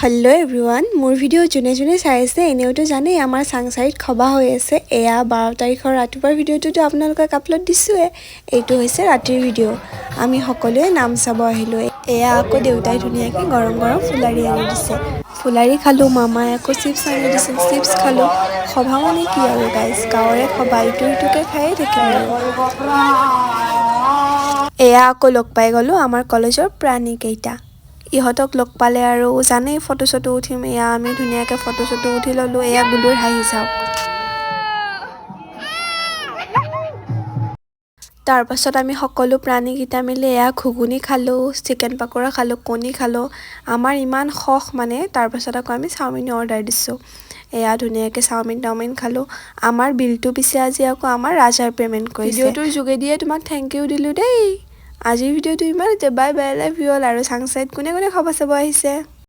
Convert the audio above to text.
hello everyone मोर video जोने जोने चाइ आछे एनेओतो जाने आमार सांगसारित खबा হৈ আছে এয়া 12 তাৰিখৰ ৰাতিপুৱাৰ ভিডিওটো আপোনালোকক আপলোড দিছোৱে এইটো হৈছে ৰাতিৰ ভিডিও আমি সকলোৱে নাম চাব আহিলো এয়া আকৌ দেউতাই ধুনিয়াকে গৰম গৰম ফুলাৰি আনি দিছে ফুলাৰি খালো মামাই আকৌ চিপছ আনি দিছে চিপছ খালো খবা মানে কি আৰু গাইস গাৱৰে খবা ইটুকে খায়ে থাকিম এয়া আকৌ লগ পাই গলো আমাৰ কলেজৰ প্ৰাণী কেইটা ইহতক লগ পালে আৰু জানে ফটো ফটো উঠিম এয়া আমি ধুনিয়াকে ফটো ফটো উঠি ললো এয়া গুলুৰ হাঁহি চাওক তাৰ পাছত আমি সকলো প্ৰাণী গিটা মিলি এয়া ঘুগুনি খালো চিকেন পকৰা খালো কণী খালো আমাৰ ইমান খখ মানে তাৰ পাছত আকৌ আমি চাওমিন অৰ্ডাৰ দিছো এয়া ধুনিয়াকে চাওমিন খালো আমাৰ বিলটো পিছে আজি আকৌ আমাৰ ৰাজাৰ পেমেন্ট কৰিছে ভিডিওটোৰ যোগেদিয়ে তোমাক থ্যাংক ইউ দিলো দেই আজিৰ ভিডিওটো ইমানতে bye bye love you all আৰু সাংসাইত কোনে কোনে খবৰ চাব আহিছে